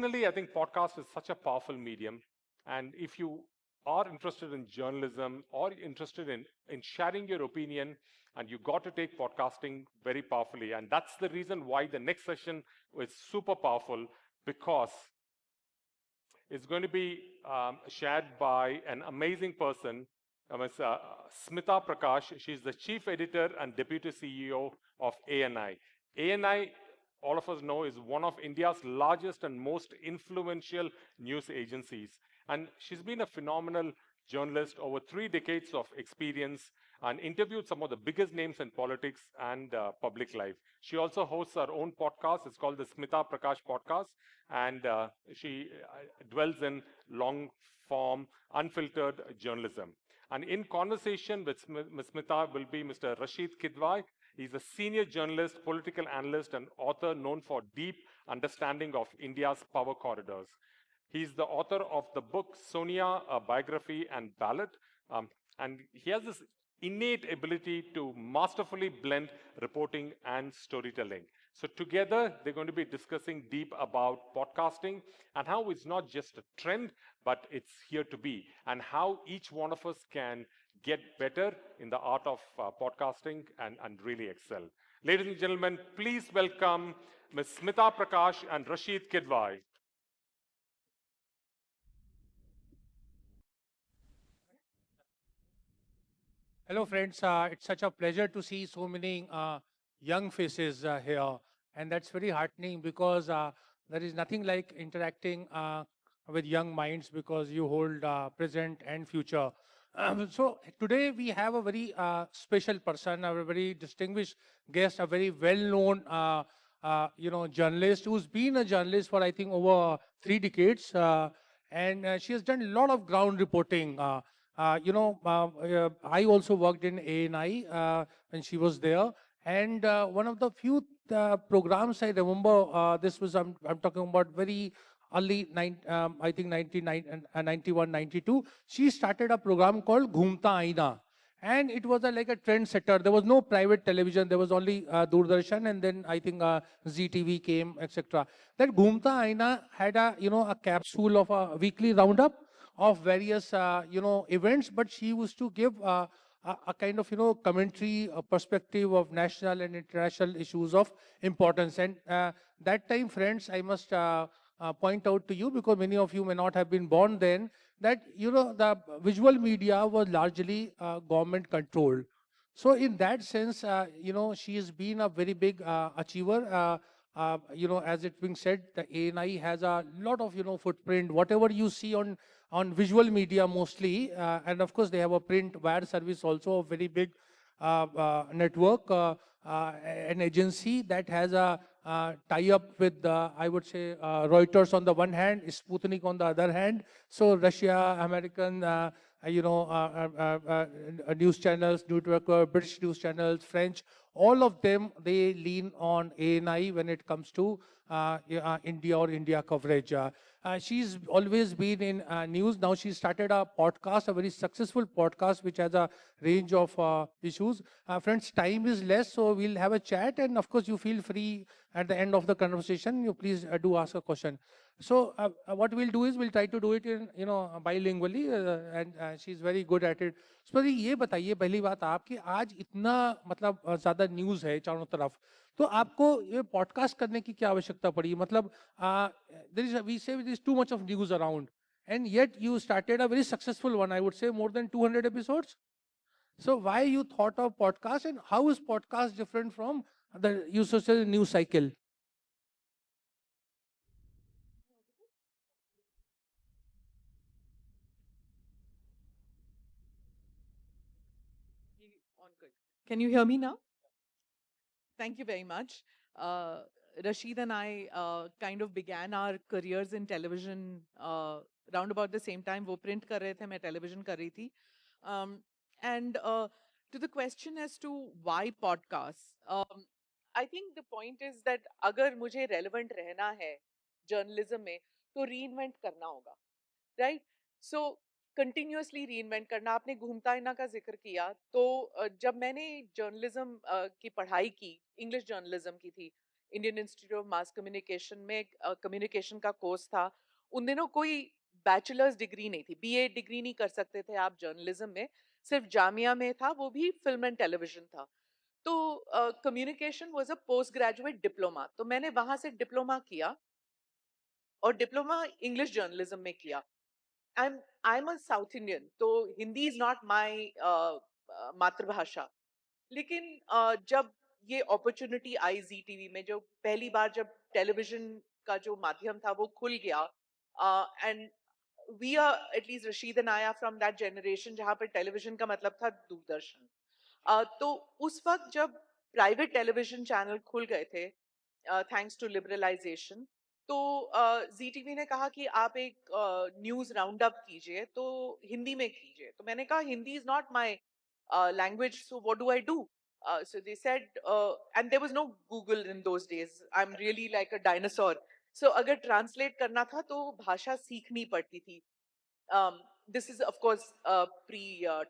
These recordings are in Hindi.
Personally, I think podcast is such a powerful medium. And if you are interested in journalism or interested in sharing your opinion, and you got to take podcasting very powerfully. And that's the reason why the next session is super powerful, because it's going to be shared by an amazing person, Ms. Smita Prakash. She's the chief editor and deputy CEO of ANI. ANI, all of us know, is one of India's largest and most influential news agencies. And she's been a phenomenal journalist over 3 decades of experience and interviewed some of the biggest names in politics and public life. She also hosts her own podcast. It's called the Smita Prakash Podcast, and she dwells in long form, unfiltered journalism. And in conversation with Ms. Smita will be Mr. Rashid Kidwai. He's a senior journalist, political analyst, and author known for deep understanding of India's power corridors. He's the author of the book Sonia, a biography and ballad. Um, and he has this innate ability to masterfully blend reporting and storytelling. So together, they're going to be discussing deep about podcasting and how it's not just a trend, but it's here to be, and how each one of us can get better in the art of podcasting and really excel. Ladies and gentlemen, please welcome Ms. Smita Prakash and Rashid Kidwai. Hello, friends. It's such a pleasure to see so many young faces here. And that's very heartening because there is nothing like interacting with young minds because you hold present and future. So today we have a very special person, a very distinguished guest, a very well-known, journalist who's been a journalist for I think over 3 decades, and she has done a lot of ground reporting. I also worked in ANI when she was there. And one of the few programs I remember, this was, I'm talking about very early, I think 91, 92. She started a program called Ghumta Aina. And it was like a trendsetter. There was no private television. There was only Doordarshan, and then I think ZTV came, etc. That Ghumta Aina had a capsule of a weekly roundup of various events, but she used to give a kind of commentary, a perspective of national and international issues of importance. And that time, friends, I must point out to you, because many of you may not have been born then, that the visual media was largely government controlled. So in that sense, she has been a very big achiever. As it's being said, the ANI has a lot of footprint. Whatever you see on visual media mostly, and of course they have a print wire service also, a very big network, an agency that has a tie-up with, I would say, Reuters on the one hand, Sputnik on the other hand. So Russia, American, news channels, British news channels, French, all of them, they lean on ANI when it comes to India or India coverage. She's always been in news. Now she started a podcast, a very successful podcast, which has a range of issues. Friends, time is less, so we'll have a chat. And of course, you feel free at the end of the conversation. You please do ask a question. So what we'll do is we'll try to do it in bilingually, and she's very good at it. So ये बताइए पहली बात आप कि आज इतना मतलब ज़्यादा न्यूज़ है चारों तरफ, तो आपको ये पॉडकास्ट करने की क्या आवश्यकता पड़ी? मतलब we say there is too much of news around, and yet you started a very successful one, I would say more than 200 episodes. So why you thought of podcast, and how is podcast different from the usual news cycle? On good. Can you hear me now? Thank you very much. Uh, Rashid and I kind of began our careers in television round about the same time. वो print कर रहे थे, मैं television कर रही थी. And to the question as to why podcasts, I think the point is that अगर मुझे relevant रहना है journalism में, तो reinvent करना होगा, right? So कंटिन्यूअसली रीइन्वेंट करना. आपने घूमता इना का जिक्र किया, तो जब मैंने जर्नलिज्म की पढ़ाई की, इंग्लिश जर्नलिज्म की थी, Indian institute of mass communication में कम्युनिकेशन का कोर्स था, उन दिनों कोई बैचलर्स डिग्री नहीं थी, बीए डिग्री नहीं कर सकते थे आप जर्नलिज्म में, सिर्फ जामिया में था, वो भी फिल्म एंड टेलीविजन था। तो communication was a post graduate diploma, तो मैंने वहां से डिप्लोमा किया और डिप्लोमा इंग्लिश जर्नलिज्म में किया। I am a south Indian, तो हिंदी इज नॉट माय मातृभाषा। लेकिन जब ये अपॉर्चुनिटी आई जी टीवी में, जो पहली बार जब टेलीविजन का जो माध्यम था वो खुल गया, and we are at least Rashid and I are from that generation जहाँ पर टेलीविजन का मतलब था दूरदर्शन। तो उस वक्त जब प्राइवेट टेलीविजन चैनल खुल गए थे, थैंक्स टू लिबरलाइजेशन, तो जी टीवी ने कहा कि आप एक न्यूज राउंड अप कीजिए, तो हिंदी में कीजिए। तो मैंने कहा Hindi is not my language, so what do I do? So they said, and there was no Google in those days, I'm really like a dinosaur, so अगर translate करना था तो भाषा सीखनी पड़ती थी। This is of course pre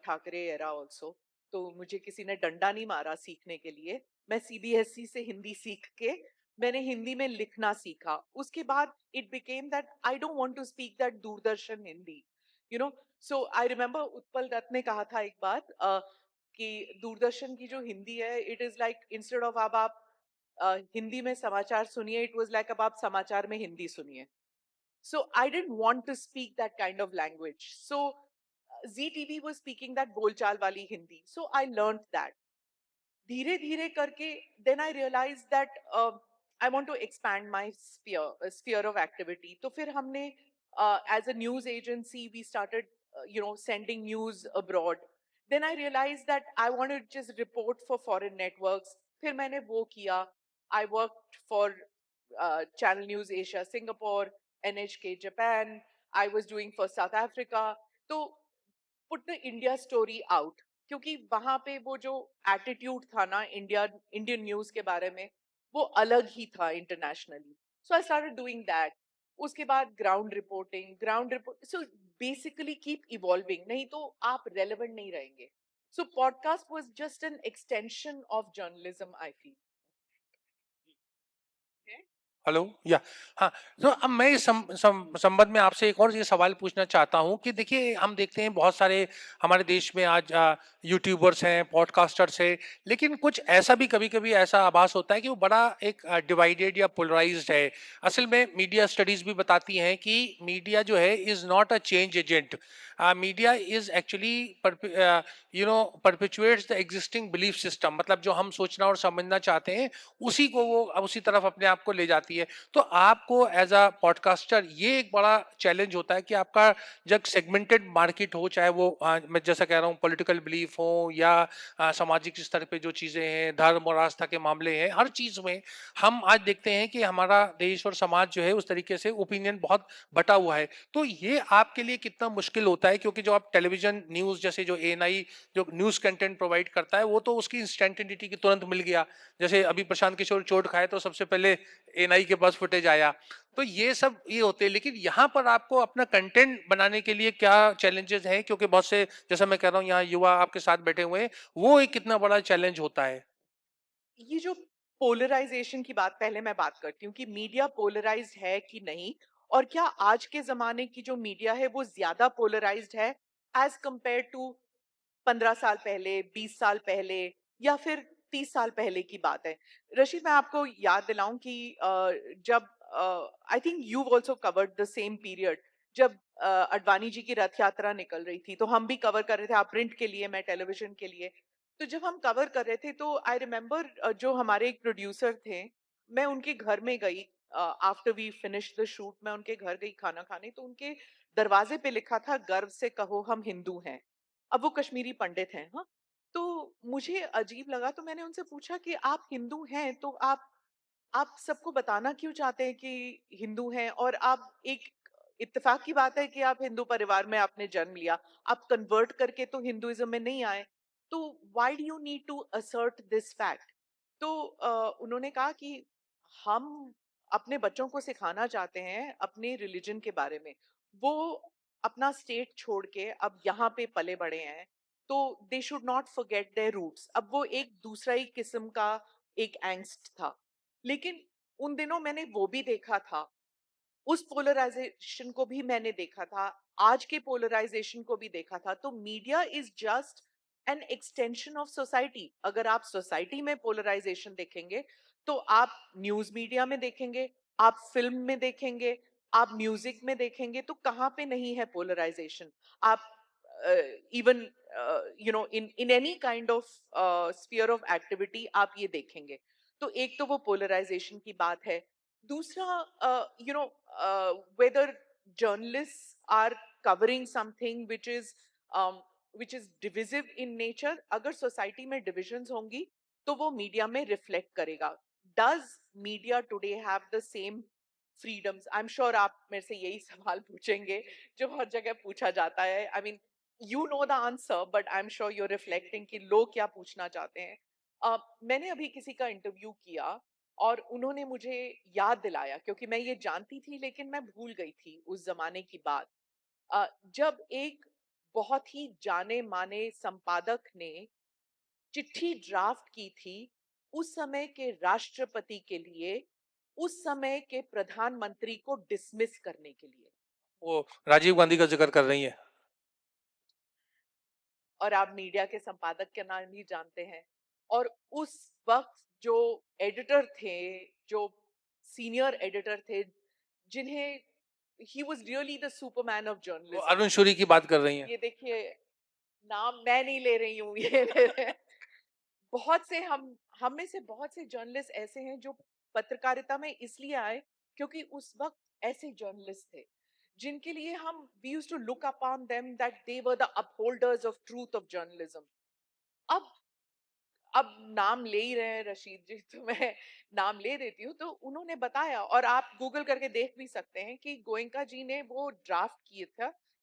Thackeray era also, तो मुझे किसी ने डंडा नहीं मारा सीखने के लिए। मैं सीबीएसई से हिंदी सीख के मैंने हिंदी में लिखना सीखा। उसके बाद it became that I don't want to speak that Doordarshan Hindi, you know. So I remember Utpal Dutt ने कहा था एक बात, कि दूरदर्शन की जो हिंदी है, it is like instead of अब आप हिंदी में समाचार सुनिए, इट वाज लाइक अब आप समाचार में हिंदी सुनिए। So I didn't want to speak that kind of language. So ZTV was speaking that bolchal wali Hindi. So I learned that. धीरे धीरे करके then I realized that I want to expand my sphere of activity. तो फिर हमने as a news agency we started sending news abroad. Then I realized that I want to just report for foreign networks. फिर मैंने वो किया. I worked for Channel News Asia Singapore, NHK Japan. I was doing for South Africa. तो put the India story out, क्योंकि वहां पे वो जो एटीट्यूड था ना इंडियन न्यूज के बारे में, वो अलग ही था internationally. So I started doing that. उसके बाद ground report, so basically keep evolving, नहीं तो आप रेलेवेंट नहीं रहेंगे। So podcast was just an extension of journalism, I feel. Hello या हाँ। तो अब मैं इस संबंध में आपसे एक और ये सवाल पूछना चाहता हूँ कि देखिए हम देखते हैं बहुत सारे हमारे देश में आज यूट्यूबर्स हैं, पॉडकास्टर्स हैं, लेकिन कुछ ऐसा भी कभी कभी ऐसा आभास होता है कि वो बड़ा एक डिवाइडेड या पोलराइज्ड है। असल में मीडिया स्टडीज भी बताती हैं कि मीडिया जो है is not a change agent. Media is actually perpetuates the existing belief system, मतलब जो हम सोचना और समझना चाहते हैं उसी को वो उसी तरफ अपने आप को ले जाती है। तो आपको एज अ पॉडकास्टर ये एक बड़ा चैलेंज होता है कि आपका जब सेगमेंटेड मार्केट हो, चाहे वो मैं जैसा कह रहा हूँ पॉलिटिकल बिलीफ हो या सामाजिक स्तर पे जो चीज़ें हैं, धर्म और आस्था के मामले हैं, हर चीज़ में हम आज देखते हैं कि हमारा देश और समाज जो है उस तरीके से ओपिनियन बहुत बटा हुआ है। तो ये आपके लिए कितना मुश्किल होता है, क्योंकि जो आप टेलीविजन न्यूज़ जैसे जो एएनआई जो न्यूज़ कंटेंट प्रोवाइड करता है वो तो उसकी इंस्टेंटिनिटी की तुरंत मिल गया। जैसे अभी प्रशांत किशोर चोट खाए तो सबसे पहले एएनआई के पास फुटेज आया। तो ये सब ये होते हैं, लेकिन यहाँ पर आपको अपना कंटेंट बनाने के लिए क्या चैलेंजेस हैं, क्योंकि बहुत से जैसा मैं कह रहा हूँ यहाँ युवा आपके साथ बैठे हुए हैं, वो एक कितना बड़ा चैलेंज होता है। ये जो पोलराइजेशन की बात, पहले मैं बात करती हूँ कि मीडिया पोलराइज्ड है कि नहीं, और क्या आज के जमाने की जो मीडिया है वो ज्यादा पोलराइज्ड है एज कंपेयर टू 15 साल पहले, 20 साल पहले, या फिर 30 साल पहले की बात है। रशीद, मैं आपको याद दिलाऊं कि जब I think you also covered the same period, जब अडवाणी जी की रथ यात्रा निकल रही थी, तो हम भी कवर कर रहे थे, आप प्रिंट के लिए, मैं टेलीविजन के लिए। तो जब हम कवर कर रहे थे तो आई रिमेम्बर जो हमारे एक प्रोड्यूसर थे, मैं उनके घर में गई after we finish the shoot, मैं उनके घर गई खाना खाने, तो उनके दरवाजे पे लिखा था, गर्व से कहो हम हिंदू हैं। अब वो कश्मीरी पंडित हैं, हाँ। तो मुझे अजीब लगा, तो मैंने उनसे पूछा कि आप हिंदू हैं तो आप सबको बताना क्यों चाहते हैं कि हिंदू हैं, और आप एक इत्तेफाक की बात है कि आप हिंदू परिवार में आपने जन्म लिया, आप कन्वर्ट करके तो हिंदुइज्म में नहीं आए, तो why do you need to assert this fact? तो उन्होंने कहा कि हम अपने बच्चों को सिखाना चाहते हैं अपने रिलीजन के बारे में। वो अपना स्टेट छोड़ के अब यहाँ पे पले बड़े हैं, तो they should not forget their roots. अब वो एक दूसरा ही किस्म का एक एंगस्ट था। लेकिन उन दिनों मैंने वो भी देखा था, उस पोलराइजेशन को भी मैंने देखा था, आज के पोलराइजेशन को भी देखा था। तो media is just an extension of society. अगर आप सोसाइटी में पोलराइजेशन देखेंगे तो आप न्यूज मीडिया में देखेंगे, आप फिल्म में देखेंगे, आप म्यूजिक में देखेंगे, तो कहाँ पे नहीं है पोलराइजेशन? आप even in any kind of sphere of activity आप ये देखेंगे। तो एक तो वो पोलराइजेशन की बात है। दूसरा, whether journalists are covering something which is divisive in nature, अगर सोसाइटी में डिविजन्स होंगी तो वो मीडिया में रिफ्लेक्ट करेगा। Does media today have the same freedoms? I am sure आप मेरे से यही सवाल पूछेंगे जो हर जगह पूछा जाता है। I mean you know the answer, but I am sure you are reflecting कि लोग क्या पूछना चाहते हैं। मैंने अभी किसी का इंटरव्यू किया और उन्होंने मुझे याद दिलाया, क्योंकि मैं ये जानती थी लेकिन मैं भूल गई थी उस जमाने की बात। जब एक बहुत ही जाने माने संपादक ने चिट्ठी ड्राफ्ट की थी उस समय के राष्ट्रपति के लिए, उस समय के प्रधानमंत्री को डिसमिस करने के लिए, वो राजीव गांधी का जिक्र कर रही है। और आप मीडिया के संपादक के नाम ही जानते हैं। और उस वक्त जो एडिटर थे, जो सीनियर एडिटर थे, जिन्हें he was really the Superman of वो जर्नलिज्म। अरुण शूरी की बात कर रही हैं। ये देखिए, नाम मैं नहीं ले रही हूँ, ये ले रहे हैं। बहुत से हम में से बहुत से जर्नलिस्ट ऐसे हैं जो पत्रकारिता में इसलिए आए क्योंकि उस वक्त ऐसे जर्नलिस्ट थे जिनके लिए हम we used to look upon them that they were the upholders of truth of journalism. अब अब नाम ले ही रहे हैं रशीद जी, तो मैं नाम ले देती हूँ। तो उन्होंने बताया, और आप गूगल करके देख भी सकते हैं, कि गोयनका जी ने वो ड्राफ्ट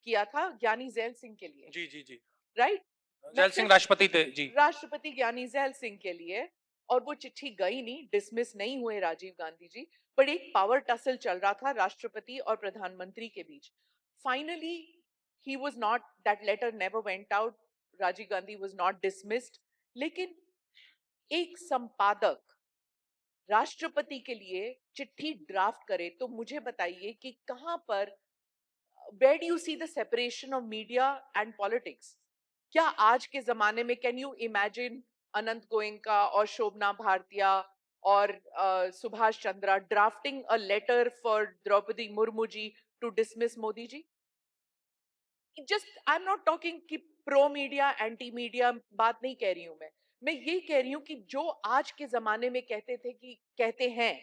किया था ज्ञानी जैल सिंह के लिए, जी जी जी। राइट? जैल सिंह राष्ट्रपति थे जी। राष्ट्रपति ज्ञानी जैल सिंह के लिए। और वो चिट्ठी गई नहीं, डिसमिस नहीं हुए राजीव गांधी जी, पर एक पावर टसल चल रहा था राष्ट्रपति और प्रधानमंत्री के बीच। Finally he was not, that letter never went out, Rajiv Gandhi was not dismissed. लेकिन एक संपादक राष्ट्रपति के लिए चिट्ठी ड्राफ्ट करे तो मुझे बताइए कि कहां पर, where do you see the separation of media and politics? क्या आज के जमाने में can you imagine Anant Goenka और शोभना भारतिया और Subhash Chandra drafting a letter for Draupadi Murmu ji to dismiss Modi ji? Just I am not talking कि प्रो मीडिया एंटी मीडिया बात नहीं कह रही हूं मैं ये कह रही हूं कि जो आज के जमाने में कहते हैं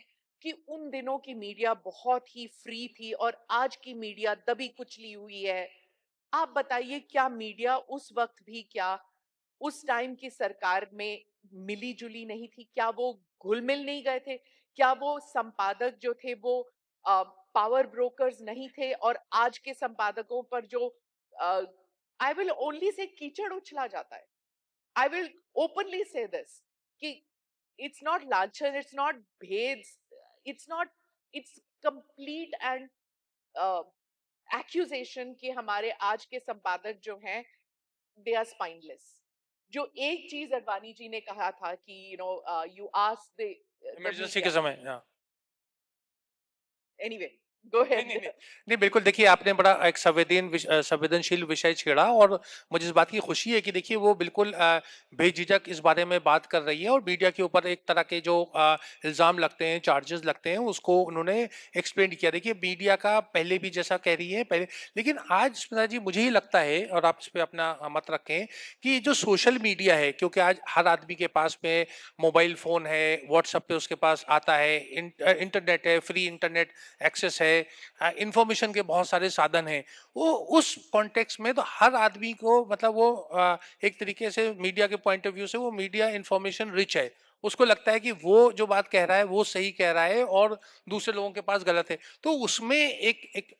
कि उन दिनों की मीडिया बहुत ही फ्री थी और आज की मीडिया दबी कुचली हुई है। आप बताइए, क्या मीडिया उस वक्त भी, क्या उस टाइम की सरकार में मिली जुली नहीं थी? क्या वो घुल मिल नहीं गए थे? क्या वो संपादक जो थे वो पावर ब्रोकर्स नहीं थे? और आज के संपादकों पर जो आई विल ओनली से कीचड़ उछला जाता है, आई विल ओपनली से दिस, कि it's not Lanchhan, it's not भेद, it's not, it's complete and accusation कि हमारे आज के संपादक जो हैं दे आर स्पाइनलेस। जो एक चीज अडवाणी जी ने कहा था कि यू आस्क द इमरजेंसी के समय। हाँ। एनीवे, गो नहीं, अहेड। नहीं, नहीं, नहीं, बिल्कुल। देखिए, आपने बड़ा एक संवेदनशील विषय छेड़ा और मुझे इस बात की खुशी है कि देखिए वो बिल्कुल बेझिझक इस बारे में बात कर रही है और मीडिया के ऊपर एक तरह के जो इल्ज़ाम लगते हैं, चार्जेस लगते हैं, उसको उन्होंने एक्सप्लेन किया। देखिए, मीडिया का पहले भी जैसा कह रही है पहले, लेकिन आज स्मिता जी मुझे ही लगता है, और आप इस पे अपना मत रखें, कि जो सोशल मीडिया है, क्योंकि आज हर आदमी के पास में मोबाइल फ़ोन है, व्हाट्सएप पे उसके पास आता है, इंटरनेट है, फ्री इंटरनेट एक्सेस है, इंफॉर्मेशन के बहुत सारे साधन हैं। वो उस कॉन्टेक्स्ट में तो हर आदमी को, मतलब वो एक तरीके से मीडिया के पॉइंट ऑफ व्यू से वो मीडिया इंफॉर्मेशन रिच है। उसको लगता है कि वो जो बात कह रहा है वो सही कह रहा है और दूसरे लोगों के पास गलत है। तो उसमें एक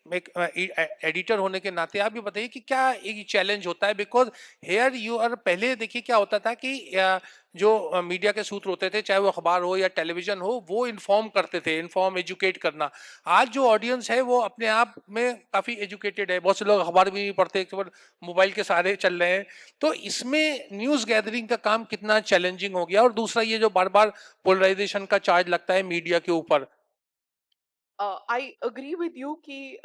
एडिटर होने के नाते आप भी बताइए कि क्या एक चैलेंज होता है? बिकॉज हेयर यू आर, पहले देखिए क्या होता था कि जो मीडिया के सूत्र होते थे, चाहे वो अखबार हो या टेलीविजन हो, वो इन्फॉर्म करते थे, इन्फॉर्म, एजुकेट करना। आज जो ऑडियंस है वो अपने आप में काफ़ी एजुकेटेड है, बहुत से लोग अखबार भी नहीं पढ़ते, केवल मोबाइल के सहारे चल रहे हैं। तो इसमें न्यूज़ गैदरिंग का काम कितना चैलेंजिंग हो गया? और दूसरा, ये जो बार बार पोलराइजेशन का चार्ज लगता है मीडिया के ऊपर, आई अग्री विद यू कि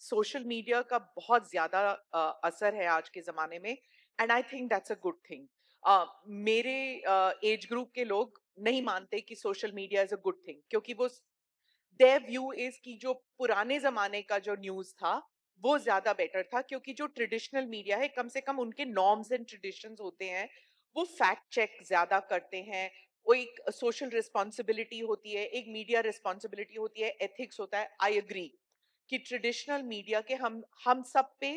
सोशल मीडिया का बहुत ज्यादा असर है आज के जमाने में, and I think that's a good thing. मेरे एज ग्रुप के लोग नहीं मानते कि social media is a good thing, क्योंकि वो देयर व्यू इज कि जो पुराने जमाने का जो न्यूज था वो ज्यादा बेटर था, क्योंकि जो ट्रेडिशनल मीडिया है कम से कम उनके नॉर्म्स एंड ट्रेडिशंस होते हैं, वो फैक्ट चेक ज्यादा करते हैं, वो एक सोशल रिस्पॉन्सिबिलिटी होती है, एक मीडिया रिस्पॉन्सिबिलिटी होती है, एथिक्स होता है. आई एग्री कि ट्रेडिशनल मीडिया के हम सब पे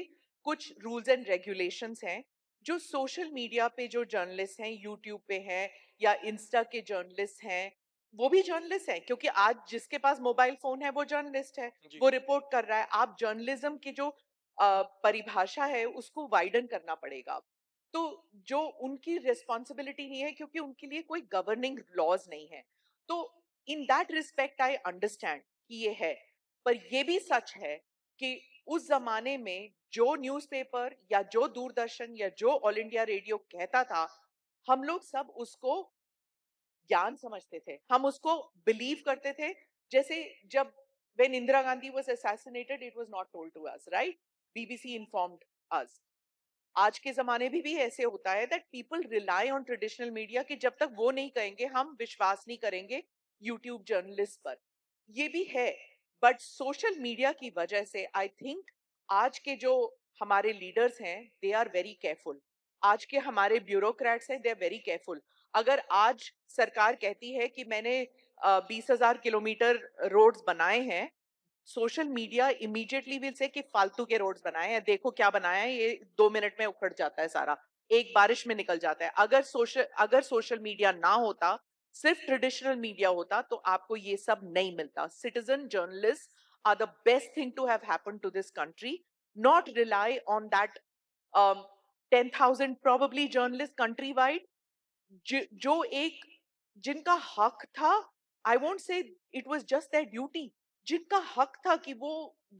कुछ रूल्स एंड रेगुलेशंस हैं. जो सोशल मीडिया पे जो जर्नलिस्ट हैं, यूट्यूब पे हैं या इंस्टा के जर्नलिस्ट हैं, वो भी जर्नलिस्ट हैं, क्योंकि आज जिसके पास मोबाइल फोन है वो जर्नलिस्ट है, जी. वो रिपोर्ट कर रहा है. आप जर्नलिज्म की जो परिभाषा है उसको वाइडन करना पड़ेगा. तो जो उनकी रिस्पॉन्सिबिलिटी नहीं है, क्योंकि उनके लिए कोई गवर्निंग लॉज नहीं है. तो in that respect I understand कि ये है. पर ये भी सच है कि उस जमाने में जो न्यूज़पेपर या जो दूरदर्शन या जो ऑल इंडिया रेडियो कहता था, हम लोग सब उसको ज्ञान समझते थे, हम उसको बिलीव करते थे. जैसे जब when Indira Gandhi was assassinated, it was not told to us, right? BBC informed us. आज के जमाने में भी ऐसे होता है that people rely on traditional media कि जब तक वो नहीं कहेंगे हम विश्वास नहीं करेंगे यूट्यूब जर्नलिस्ट पर. ये भी है. बट सोशल मीडिया की वजह से आई थिंक आज के जो हमारे लीडर्स हैं दे आर वेरी केयरफुल. आज के हमारे ब्यूरोक्रेट्स हैं, दे आर वेरी केयरफुल. अगर आज सरकार कहती है कि मैंने 20,000 किलोमीटर रोड्स बनाए हैं, social media immediately will say कि फालतू के रोड्स बनाए हैं, देखो क्या बनाया है, ये 2 मिनट में उखड़ जाता है सारा, एक बारिश में निकल जाता है. अगर सोशल मीडिया ना होता, सिर्फ ट्रेडिशनल मीडिया होता, तो आपको ये सब नहीं मिलता. Citizen journalists are the best thing to have happened to this country. Not rely on that 10,000 probably journalists countrywide, जो एक जिनका हक था. I won't say it was just their duty. जिनका हक था कि वो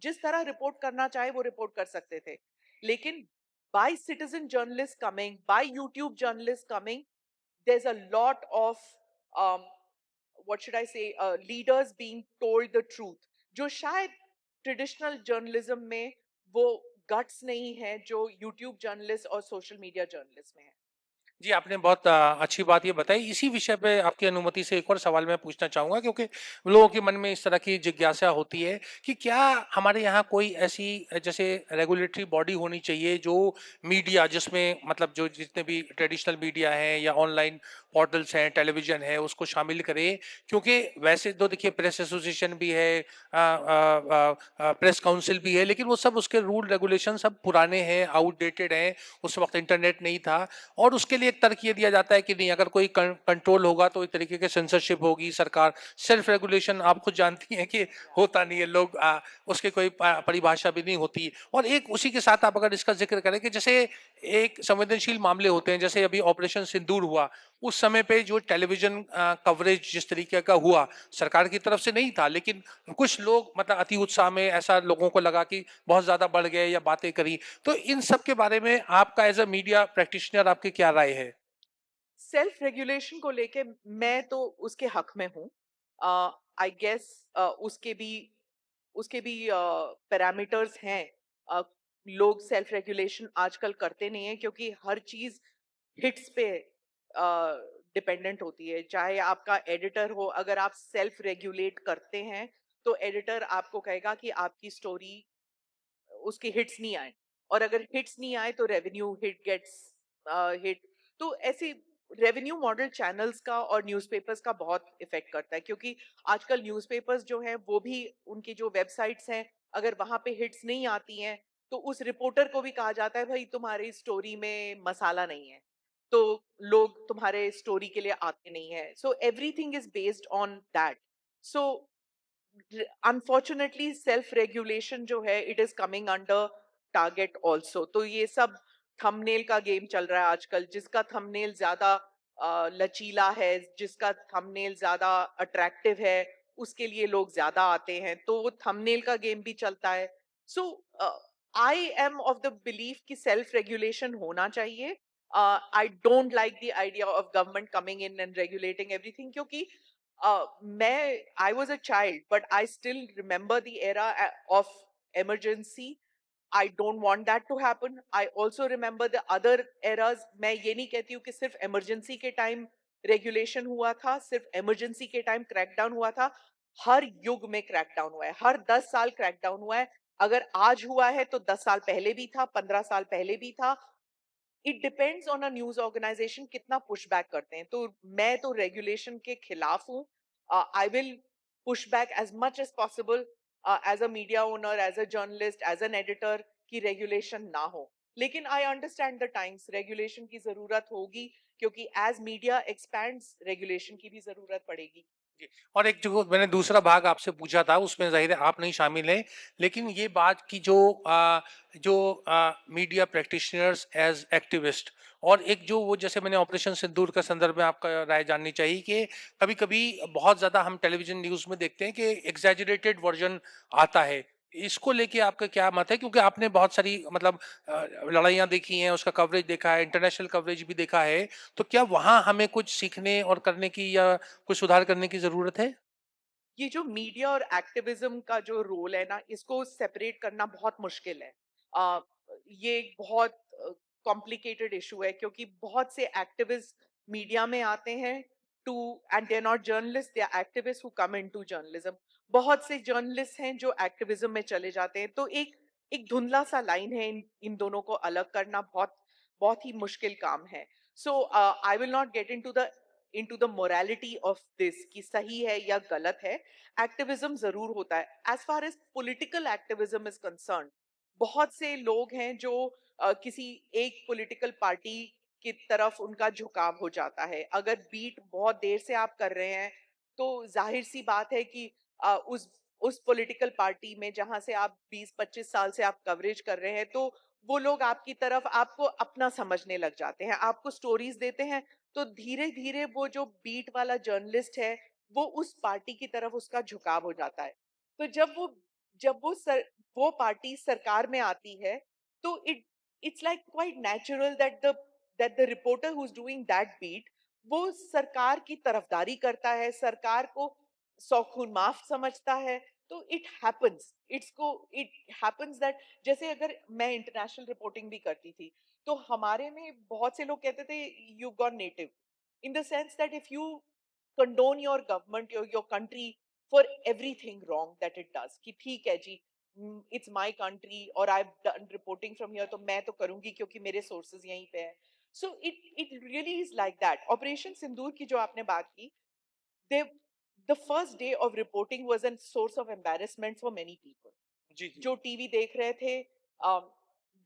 जिस तरह रिपोर्ट करना चाहे वो रिपोर्ट कर सकते थे. लेकिन by citizen journalist coming, by YouTube journalist coming, there's a lot of um, what should I say, leaders being told the truth, जो शायद ट्रेडिशनल जर्नलिज्म में वो गट्स नहीं है जो यूट्यूब जर्नलिस्ट और सोशल मीडिया जर्नलिस्ट में है. जी, आपने बहुत अच्छी बात ये बताई। इसी विषय पे आपकी अनुमति से एक और सवाल मैं पूछना चाहूँगा, क्योंकि लोगों के मन में इस तरह की जिज्ञासा होती है कि क्या हमारे यहाँ कोई ऐसी जैसे रेगुलेटरी बॉडी होनी चाहिए जो मीडिया, जिसमें मतलब जो जितने भी ट्रेडिशनल मीडिया हैं या ऑनलाइन पोर्टल्स हैं, टेलीविज़न है, उसको शामिल करे? क्योंकि वैसे तो देखिए प्रेस एसोसिएशन भी है, प्रेस काउंसिल भी है, लेकिन वो सब उसके रूल रेगुलेशन सब पुराने हैं, आउटडेटेड हैं, उस वक़्त इंटरनेट नहीं था। और उसके लिए एक तर्क ये दिया जाता है कि नहीं, अगर कोई कंट्रोल होगा तो एक तरीके की सेंसरशिप होगी, सरकार सेल्फ रेगुलेशन आप खुद जानती हैं कि होता नहीं है, लोग उसकी कोई परिभाषा भी नहीं होती। और एक उसी के साथ आप अगर इसका जिक्र करें कि जैसे एक संवेदनशील मामले होते हैं, जैसे अभी ऑपरेशन सिंदूर हुआ, उस समय पे जो टेलीविजन कवरेज जिस तरीके का हुआ, सरकार की तरफ से नहीं था, लेकिन कुछ लोग मतलब अति उत्साह में ऐसा लोगों को लगा कि बहुत ज्यादा बढ़ गए या बातें करी। तो इन सब के बारे में आपका एज अ मीडिया प्रैक्टिशनर आपकी क्या राय है? सेल्फ रेगुलेशन को लेके मैं तो उसके हक में हूँ. आई गेस उसके भी पैरामीटर्स हैं. अ, लोग सेल्फ रेगुलेशन आजकल करते नहीं है, क्योंकि हर चीज हिट्स पे डिपेंडेंट होती है. चाहे आपका एडिटर हो, अगर आप सेल्फ रेगुलेट करते हैं तो एडिटर आपको कहेगा कि आपकी स्टोरी उसके हिट्स नहीं आए, और अगर हिट्स नहीं आए तो रेवेन्यू हिट गेट्स हिट. तो ऐसे रेवेन्यू मॉडल चैनल्स का और न्यूज़पेपर्स का बहुत इफेक्ट करता है, क्योंकि आजकल न्यूज़पेपर्स जो हैं वो भी उनकी जो वेबसाइट्स हैं, अगर वहां पे हिट्स नहीं आती हैं तो उस रिपोर्टर को भी कहा जाता है भाई तुम्हारी स्टोरी में मसाला नहीं है, तो लोग तुम्हारे स्टोरी के लिए आते नहीं है. So everything is based on that. So unfortunately self regulation जो है it is coming under target also. तो ये सब थंबनेल का गेम चल रहा है आजकल. जिसका थंबनेल ज्यादा लचीला है, जिसका थंबनेल ज्यादा अट्रैक्टिव है, उसके लिए लोग ज्यादा आते हैं, तो वो थंबनेल का गेम भी चलता है. So I am of the belief कि सेल्फ रेगुलेशन होना चाहिए. I don't like the idea of government coming in and regulating everything, क्योंकि I was a child, but I still remember the era of emergency. I don't want that to happen. I also remember the other eras. मैं ये नहीं कहती हूँ कि सिर्फ emergency के time regulation हुआ था, सिर्फ emergency के time crackdown हुआ था. हर युग में crackdown हुआ है, हर 10 साल crackdown हुआ है. अगर आज हुआ है तो 10 साल पहले भी था, 15 साल पहले भी था. It depends on a news organisation कितना पुश बैक करते हैं. तो मैं तो रेगुलेशन के खिलाफ हूँ. I will push back as much as possible as a media owner, as a journalist, as an editor, कि रेगुलेशन ना हो. लेकिन I understand the times, regulation की जरूरत होगी क्योंकि एज मीडिया एक्सपैंड्स रेगुलेशन की भी जरूरत पड़ेगी. जी। और एक जो मैंने दूसरा भाग आपसे पूछा था उसमें जाहिर है आप नहीं शामिल हैं, लेकिन ये बात की जो मीडिया प्रैक्टिशनर्स एज एक्टिविस्ट, और एक जो वो जैसे मैंने ऑपरेशन सिंदूर का संदर्भ में आपका राय जाननी चाहिए कि कभी कभी बहुत ज्यादा हम टेलीविजन न्यूज में देखते हैं कि एग्जैजरेटेड वर्जन आता है, इसको लेके आपका क्या मत है? क्योंकि आपने बहुत सारी मतलब लड़ाइयाँ देखी हैं, उसका कवरेज देखा है, इंटरनेशनल कवरेज भी देखा है, तो क्या वहाँ हमें कुछ सीखने और करने की या कुछ सुधार करने की जरूरत है? ये जो मीडिया और एक्टिविज्म का जो रोल है ना, इसको सेपरेट करना बहुत मुश्किल है. आ, ये एक बहुत कॉम्प्लिकेटेड इशू है क्योंकि बहुत से एक्टिविस्ट मीडिया में आते हैं too, and they are not journalist, they are activist who come into journalism. बहुत से जर्नलिस्ट हैं जो एक्टिविज्म में चले जाते हैं. तो एक एक धुंधला सा लाइन है. इन दोनों को अलग करना बहुत बहुत ही मुश्किल काम है. So I will not get into the morality of this कि सही है या गलत है. एक्टिविज्म जरूर होता है. As far as political activism is concern, बहुत से लोग हैं जो किसी एक पॉलिटिकल पार्टी की तरफ उनका झुकाव हो जाता है. अगर बीट बहुत देर से आप कर रहे हैं तो जाहिर सी बात है कि उस पॉलिटिकल पार्टी में जहां से आप 20-25 साल से आप कवरेज कर रहे हैं, तो वो लोग आपकी तरफ आपको अपना समझने लग जाते हैं, आपको स्टोरीज देते हैं. तो धीरे धीरे वो जो बीट वाला जर्नलिस्ट है वो उस पार्टी की तरफ उसका झुकाव हो जाता है. तो जब वो पार्टी सरकार में आती है तो it's like quite natural that the reporter who is doing that beat वो सरकार की तरफदारी करता है, सरकार को सौखून माफ समझता है. तो इट हैपन्स दैट, जैसे अगर मैं इंटरनेशनल रिपोर्टिंग भी करती थी तो हमारे में बहुत से लोग कहते थे you gone native, in the sense that if you condone your government, your country for everything wrong that it does, कि ठीक है जी, इट्स माय कंट्री और I have done reporting from here तो मैं तो करूंगी क्योंकि मेरे सोर्सेज यहीं पे है. So it really is like that. Operation Sindoor की जो आपने बात की, they the first day of reporting was a source of embarrassment for many people. जी जी। जो टीवी देख रहे थे,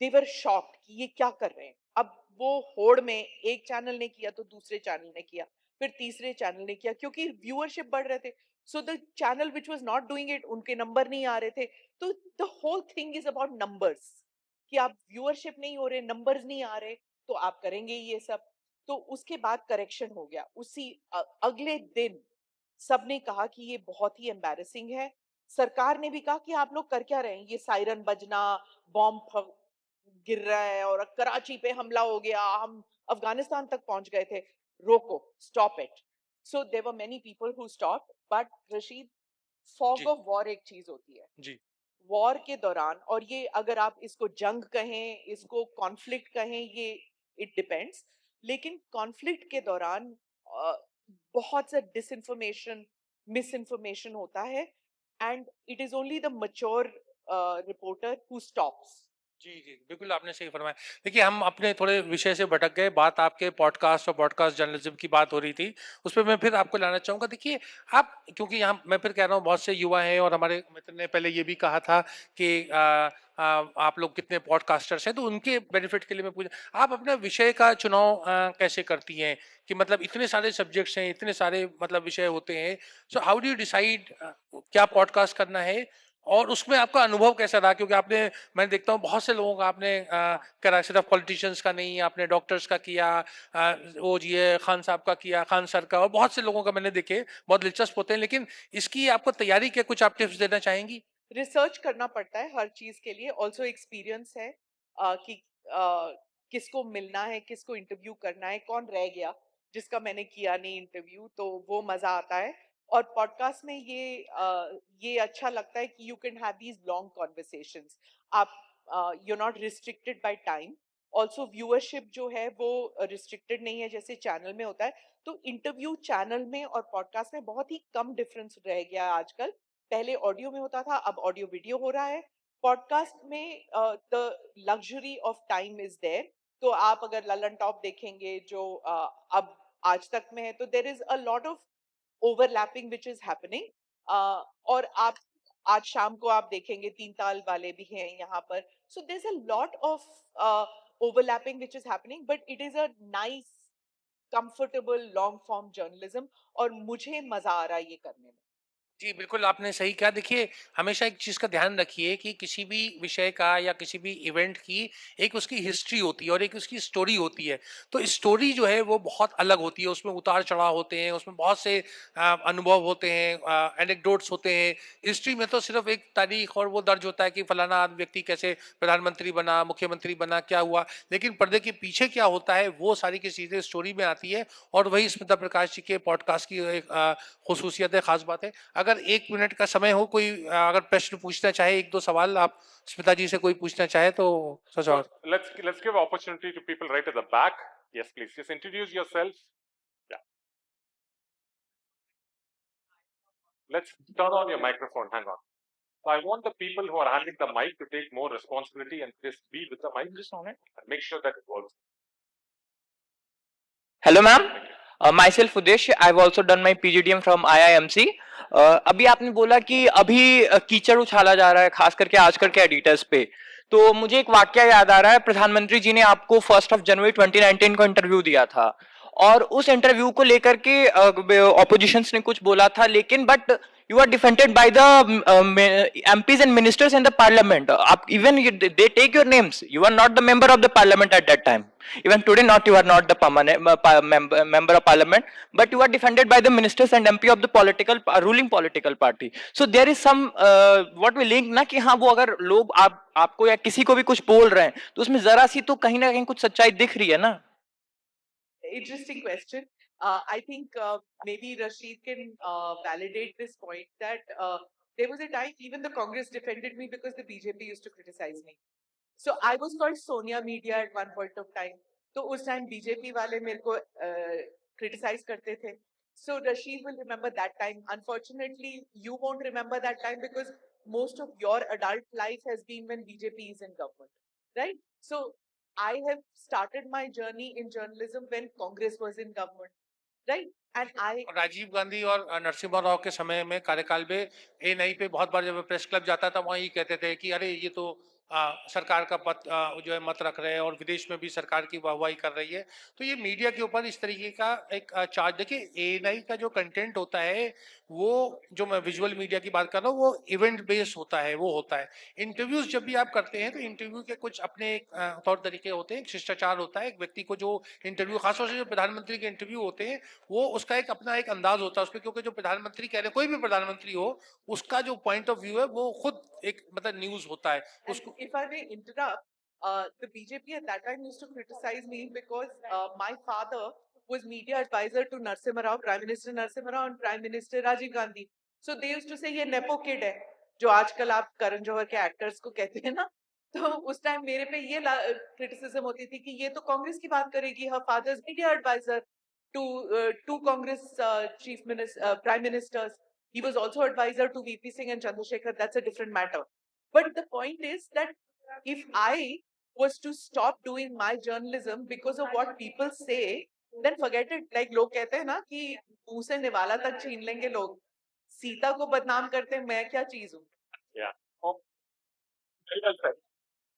दे वर शॉक्ड कि ये क्या कर रहे हैं. अब वो होड़ में एक चैनल ने किया तो दूसरे चैनल ने किया, फिर तीसरे चैनल ने किया, क्योंकि व्यूअरशिप बढ़ रहे थे. So the channel which was not doing it, उनके नंबर नहीं आ रहे थे. तो the whole thing is about numbers, कि आप व्यूअरशिप नहीं हो रहे, नंबर्स नहीं आ रहे, तो आप करेंगे ये सब. तो उसके बाद करेक्शन हो गया. अगले दिन सबने कहा कि ये बहुत ही एम्बैरेसिंग है. सरकार ने भी कहा कि आप लोग कर क्या रहे हैं, ये सायरन बजना, बॉम्ब गिर रहा है और कराची पे हमला हो गया, हम अफगानिस्तान तक पहुंच गए थे, रोको, stop it. So there were many people who stop. But Rashid, fog जी ऑफ वॉर एक चीज होती है. जी। वॉर के दौरान, और ये अगर आप इसको जंग कहें, इसको कॉन्फ्लिक्ट कहें, ये इट डिपेंड्स. लेकिन कॉन्फ्लिक्ट के दौरान बहुत सा डिसइंफॉर्मेशन, मिस इन्फॉर्मेशन होता है, and it is only the mature reporter who stops. जी जी, बिल्कुल आपने सही फरमाया। देखिए हम अपने थोड़े विषय से भटक गए, बात आपके पॉडकास्ट और पॉडकास्ट जर्नलिज्म की बात हो रही थी, उस पर मैं फिर आपको लाना चाहूँगा. देखिए आप, क्योंकि यहाँ मैं फिर कह रहा हूँ बहुत से युवा हैं और हमारे मित्र ने पहले ये भी कहा था कि आप लोग कितने पॉडकास्टर्स हैं, तो उनके बेनिफिट के लिए मैं पूछा, आप अपने विषय का चुनाव कैसे करती हैं? कि मतलब इतने सारे सब्जेक्ट्स हैं, इतने सारे मतलब विषय होते हैं, so how do you decide क्या पॉडकास्ट करना है, और उसमें आपका अनुभव कैसा रहा? क्योंकि आपने, मैं देखता हूँ बहुत से लोगों का आपने करा, सिर्फ पॉलिटिशियंस का नहीं, आपने डॉक्टर्स का किया, वो जी खान साहब का किया, खान सर का, और बहुत से लोगों का मैंने देखे, बहुत दिलचस्प होते हैं. लेकिन इसकी आपको तैयारी के कुछ आप टिप्स देना चाहेंगी? रिसर्च करना पड़ता है हर चीज के लिए. ऑल्सो एक्सपीरियंस है कि किसको मिलना है, किसको इंटरव्यू करना है, कौन रह गया जिसका मैंने किया नहीं इंटरव्यू, तो वो मजा आता है. और पॉडकास्ट में ये अच्छा लगता है कि you can have these long conversations. आप you not restricted by time. Also viewership जो है वो रिस्ट्रिक्टेड नहीं है जैसे चैनल में होता है. तो इंटरव्यू चैनल में और पॉडकास्ट में बहुत ही कम डिफरेंस रह गया है आजकल. पहले ऑडियो में होता था, अब ऑडियो वीडियो हो रहा है. पॉडकास्ट में the luxury of time is there. तो आप अगर ललन टॉप देखेंगे जो अब आज तक में है, तो देर is a lot of overlapping which is happening. और आप आज शाम को आप देखेंगे तीन ताल वाले भी हैं यहाँ पर. So there is a lot of overlapping which is happening, but it is a nice comfortable long form journalism. और मुझे मजा आ रहा है ये करने में. जी, बिल्कुल आपने सही कहा। देखिए, हमेशा एक चीज़ का ध्यान रखिए कि किसी भी विषय का या किसी भी इवेंट की एक उसकी हिस्ट्री होती है और एक उसकी स्टोरी होती है। तो स्टोरी जो है वो बहुत अलग होती है, उसमें उतार-चढ़ाव होते हैं, उसमें बहुत से अनुभव होते हैं, एनेक्डोट्स होते हैं। हिस्ट्री में तो सिर्फ़ एक तारीख और वो दर्ज होता है कि फलाना व्यक्ति कैसे प्रधानमंत्री बना, मुख्यमंत्री बना, क्या हुआ। लेकिन पर्दे के पीछे क्या होता है, वो सारी की चीज़ें स्टोरी में आती है और वही स्मिता प्रकाश जी के पॉडकास्ट की एक ख़ुसूसियत है, ख़ास बात है। अगर 1 मिनट का समय हो, कोई अगर प्रश्न पूछना चाहे, 1-2 सवाल आप स्मिता जी से कोई पूछना चाहे तो So सवाल। let's give opportunity to people right at the back. Yes, please. Just introduce yourself. Yeah. Let's turn on your microphone. Hang on. So I want the people who are handling the mic to take more responsibility and just be with the mic just on it and make sure that it works. Hello, ma'am. Myself Udesh. I've also done my PGDM from IIMC. अभी आपने बोला कि अभी कीचड़ उछाला जा रहा है, खास करके आजकल के एडिटर्स पे. तो मुझे एक वाक्य याद आ रहा है. प्रधानमंत्री जी ने आपको 1 जनवरी 2019 को इंटरव्यू दिया था और उस इंटरव्यू को लेकर के ऑपोजिशंस ने कुछ बोला था, लेकिन but you are defended by the MPs and ministers in the parliament. Even they take your names. You are not the member of the parliament at that time. Even today, you are not the permanent member of parliament, but you are defended by the ministers and MP of the ruling political party. So there is some what we link ना कि हाँ वो अगर लोग आपको या किसी को भी कुछ बोल रहे हैं तो उसमें जरा सी तो कहीं ना कहीं कुछ सच्चाई दिख रही है ना. Interesting question. I think maybe Rashid can validate this point that there was a time even the Congress defended me because the BJP used to criticize me. So I was called Sonia Media at one point of time. तो उस time BJP वाले मेरे को criticize करते थे. So Rashid will remember that time. Unfortunately, you won't remember that time because most of your adult life has been when BJP is in government, right? So I have started my journey in journalism when Congress was in government, right? And I Rajiv Gandhi और नरसिम्हा राव के समय में कार्यकाल में एएनआई पे बहुत बार जब प्रेस क्लब जाता था वहाँ ये कहते थे कि अरे ये तो सरकार का जो है मत रख रहे हैं और विदेश में भी सरकार की वाहवाही कर रही है. तो ये मीडिया के ऊपर इस तरीके का एक चार्ज. देखिए, एएनआई का जो कंटेंट होता है वो, जो मैं विजुअल मीडिया की बात कर रहा हूँ, वो इवेंट बेस्ड होता है. वो होता है इंटरव्यूज जब भी आप करते हैं तो इंटरव्यू के कुछ अपने तौर तरीके होते हैं, एक शिष्टाचार होता है. एक व्यक्ति को जो इंटरव्यू, खासतौर से जो प्रधानमंत्री के इंटरव्यू होते हैं, वो उसका एक अपना एक अंदाज होता है उसमें, क्योंकि जो प्रधानमंत्री कह रहे हैं, कोई भी प्रधानमंत्री हो, उसका जो पॉइंट ऑफ व्यू है वो खुद एक मतलब न्यूज होता है उसको. if I may interrupt, the BJP at that time used to criticize me because my father was media advisor to Narasimha Rao, Prime Minister Narasimha Rao and Prime Minister Rajiv Gandhi. So they used to say ये nepo kid है, जो आजकल आप करण जौहर के एक्टर्स को कहते हैं ना. तो उस टाइम मेरे पे ये क्रिटिसिज्म होती थी कि ये तो कांग्रेस की बात करेगी. Her father is media advisor to two Congress chief minister, prime ministers. He was also advisor to VP Singh and Chandrasekhar. That's a different matter. But the point is that if I was to stop doing my journalism because of what people say, then forget it. Like लोग कहते हैं ना कि मुंह से निवाला तक छीन लेंगे लोग. सीता को बदनाम करते हैं, मैं क्या चीज हूँ? Yeah. Oh, very well said.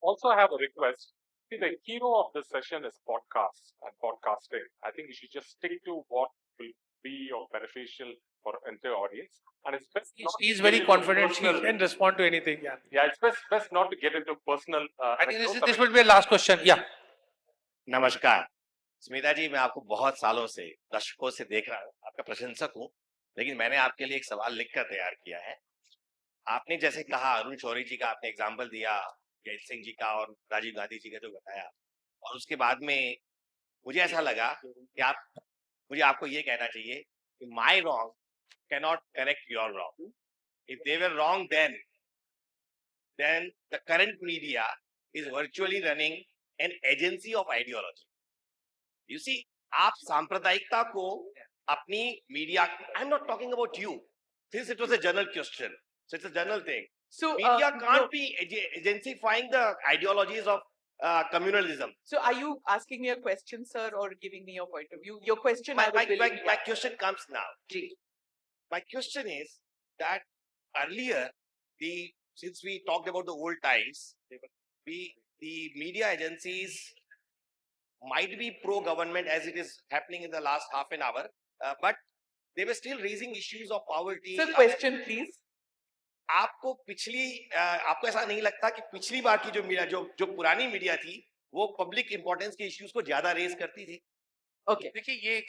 Also, I have a request. See, the hero of this session is podcasts and podcasting. I think you should just stick to what will be beneficial for entire audience. And it's best. She is very confident. She can respond to anything. Yeah. Yeah, it's best not to get into personal. I think this will be a last question. Yeah. नमस्कार स्मिता जी, मैं आपको बहुत सालों से, दशकों से देख रहा हूँ, आपका प्रशंसक हूँ. लेकिन मैंने आपके लिए एक सवाल लिखकर तैयार किया है. आपने जैसे कहा, अरुण शौरी जी का आपने एग्जाम्पल दिया, जैत सिंह जी का और राजीव गांधी जी का जो बताया, और उसके बाद में मुझे ऐसा लगा कि मुझे आपको ये कहना चाहिए कि माई wrong cannot correct your wrong. If they were wrong then the current media is virtually running an agency of ideology. You see, आप सांप्रदायिकता को अपनी media, I'm not talking about you, since it was a general question, so it's a general thing. So Media can't no. be agencifying the ideologies of communalism. So are you asking me a question, sir, or giving me your point of view? Your question. My I was willing- question comes now. Ji. My question is that earlier, since we talked about the old times, the media agencies might be pro-government as it is happening in the last half an hour, but they were still raising issues of poverty. Sir, question please. आपको आपको ऐसा नहीं लगता कि पिछली बार की जो मीडिया जो पुरानी मीडिया थी वो पब्लिक इंपॉर्टेंस के इश्यूज को ज्यादा रेज करती थी? Okay. देखिए ये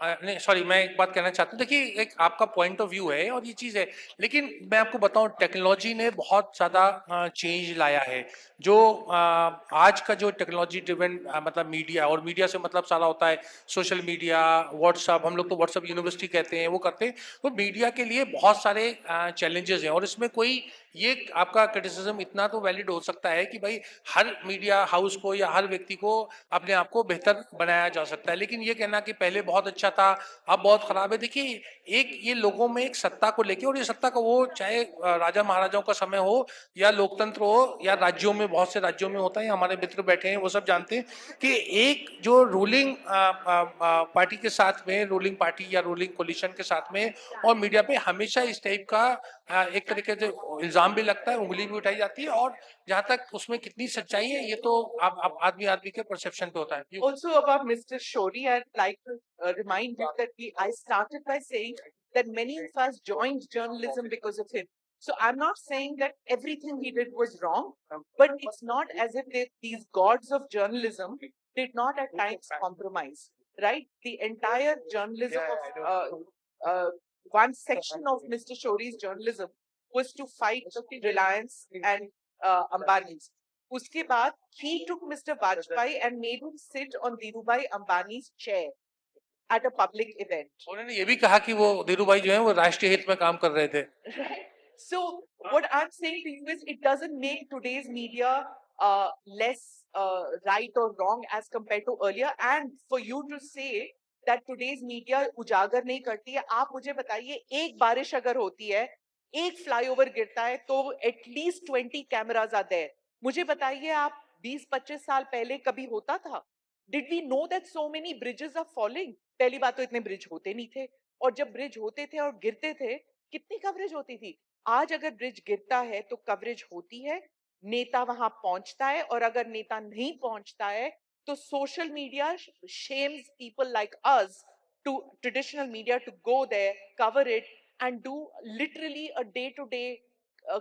नहीं सॉरी, मैं एक बात कहना चाहता हूँ। देखिए एक आपका पॉइंट ऑफ व्यू है और ये चीज़ है, लेकिन मैं आपको बताऊं टेक्नोलॉजी ने बहुत ज़्यादा चेंज लाया है। जो आज का जो टेक्नोलॉजी ड्रिवन मतलब मीडिया, और मीडिया से मतलब सारा होता है सोशल मीडिया, व्हाट्सअप, हम लोग तो व्हाट्सअप यूनिवर्सिटी कहते हैं, वो करते हैं। तो मीडिया के लिए बहुत सारे चैलेंजेस हैं और इसमें कोई ये आपका क्रिटिसिज्म इतना तो वैलिड हो सकता है कि भाई हर मीडिया हाउस को या हर व्यक्ति को अपने आप को बेहतर बनाया जा सकता है, लेकिन ये कहना कि पहले बहुत अच्छा था अब बहुत खराब है, देखिए एक ये लोगों में एक सत्ता को लेके, और ये सत्ता का वो चाहे राजा महाराजाओं का समय हो या लोकतंत्र हो या राज्यों में, बहुत से राज्यों में होता है, हमारे मित्र बैठे हैं वो सब जानते हैं कि एक जो रूलिंग पार्टी के साथ में, रूलिंग पार्टी या रूलिंग कोलिशन के साथ में और मीडिया पे हमेशा इस टाइप का एक तरीके से इल्जाम भी लगता है, उंगली भी उठाई जाती है, और जहां तक उसमें कितनी सच्चाई है ये तो आप आदमी के परसेप्शन पे होता है। Also about Mr. Shori, I'd like to remind you that I started by saying that many of us joined journalism because of him. So I'm not saying that everything he did was wrong, but it's not as if these gods of journalism did not at times compromise, right? The entire journalism of one section of Mr. Shori's journalism was to fight Reliance and Ambani's. Uske baad, he took Mr. Vajpayee and made him sit on Dhirubhai Ambani's chair at a public event. उन्होंने ये भी कहा कि वो धीरूभाई जो है वो राष्ट्रीय हित में काम कर रहे थे। So what I'm saying to you is, it doesn't make today's media less right or wrong as compared to earlier. And for you to say that today's media उजागर नहीं करती है, आप मुझे बताइए, एक बारिश अगर होती है, एक फ्लाईओवर गिरता है, तो at least 20 cameras are there. मुझे बताइए, आप 20-25 साल पहले कभी होता था? Did we know that so many bridges are falling? पहली बात तो इतने ब्रिज होते नहीं थे, और जब ब्रिज होते थे और गिरते थे, कितनी कवरेज होती थी? आज अगर ब्रिज गिरता है तो कवरेज होती है, नेता वहां पहुंचता है, और अगर नेता नहीं पहुंचता है तो social media shames people like us, to traditional media, to go there, cover it and do literally a day-to-day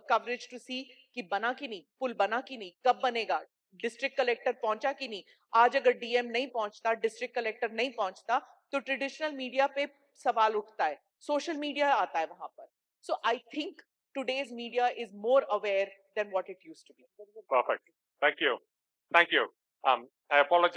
coverage to see कि बना कि नहीं, पुल बना कि नहीं, कब बनेगा, डिस्ट्रिक्ट कलेक्टर पहुंचा कि नहीं। आज अगर डीएम नहीं पहुंचता, डिस्ट्रिक्ट कलेक्टर नहीं पहुंचता, तो ट्रेडिशनल मीडिया पे सवाल उठता है, सोशल मीडिया आता है वहां पर। So I think today's media is more aware than what it used to be. Perfect. Thank you. Thank you. I apologize.